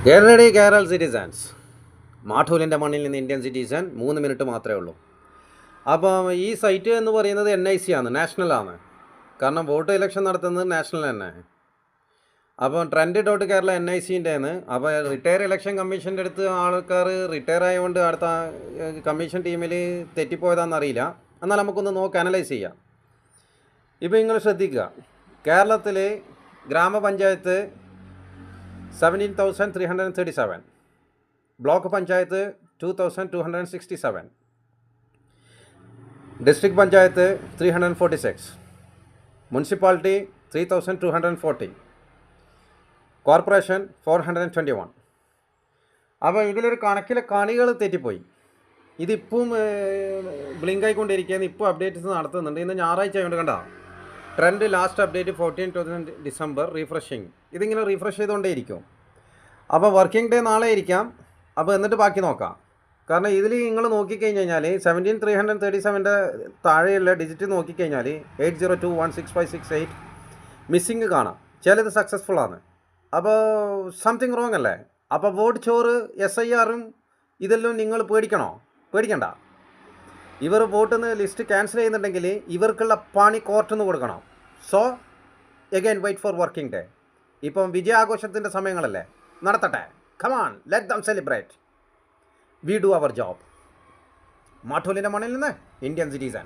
Get ready, Kerala citizens. മാഠൂലിൻ്റെ മണ്ണിൽ നിന്ന് Indian citizen 3 minute മാത്രമേ ഉള്ളൂ. അപ്പം ഈ സൈറ്റ് എന്ന് പറയുന്നത് NIC ആണ്, നാഷണലാണ്. കാരണം വോട്ട് ഇലക്ഷൻ നടത്തുന്നത് നാഷണൽ തന്നെ. അപ്പം trend.kerala NIC-ൻ്റെയാണ്. അപ്പോൾ റിട്ടയർ ഇലക്ഷൻ കമ്മീഷൻ്റെ അടുത്ത് ആൾക്കാർ റിട്ടയർ ആയതുകൊണ്ട് അടുത്ത കമ്മീഷൻ ടീമിൽ തെറ്റിപ്പോയതാണെന്നറിയില്ല. എന്നാൽ നമുക്കൊന്ന് അനലൈസ് ചെയ്യാം. ഇപ്പോൾ നിങ്ങൾ ശ്രദ്ധിക്കുക, കേരളത്തിലെ ഗ്രാമപഞ്ചായത്ത് 17,337, block panchayat 2,267, district panchayat 346, municipality 3,240, corporation 421. അപ്പോൾ ഇതിലൊരു കണക്കിലെ കണികൾ തെറ്റിപ്പോയി. ഇതിപ്പം ബ്ലിങ്ക് ആയിക്കൊണ്ടിരിക്കുകയാണ്. ഇപ്പോൾ അപ്ഡേറ്റ്സ് നടത്തുന്നുണ്ട്. ഇന്ന് ഞായറാഴ്ച ആയതുകൊണ്ട് കണ്ടോ, trend last update 14 December refreshing. ഇതിങ്ങനെ റീഫ്രഷ് ചെയ്തുകൊണ്ടേയിരിക്കും. അപ്പോൾ വർക്കിംഗ് ഡേ നാളെ ആയിരിക്കാം. അപ്പോൾ എന്നിട്ട് ബാക്കി നോക്കാം. കാരണം ഇതിൽ നിങ്ങൾ നോക്കിക്കഴിഞ്ഞ് കഴിഞ്ഞാൽ 17,337 താഴെയുള്ള ഡിജിറ്റ് നോക്കിക്കഴിഞ്ഞാൽ 80216568 മിസ്സിങ് കാണാം. ചിലത് സക്സസ്ഫുൾ ആണ്. അപ്പോൾ സംതിങ് റോങ് അല്ലേ? അപ്പോൾ വോട്ട് ചോറ് SIR-ഉം ഇതെല്ലാം നിങ്ങൾ പേടിക്കണ്ട. ഇവർ വോട്ടിന്ന് ലിസ്റ്റ് ക്യാൻസൽ ചെയ്യുന്നുണ്ടെങ്കിൽ ഇവർക്കുള്ള പണി കോർട്ടിന്ന് കൊടുക്കണം. So again wait for working day. ഇപ്പം വിജയാഘോഷത്തിൻ്റെ സമയങ്ങളല്ലേ, നടത്തട്ടെ. Come on, let them celebrate. We do our job. മാഠൂലിൻ്റെ മണ്ണിൽ നിന്ന് ഇന്ത്യൻ സിറ്റിസൺ.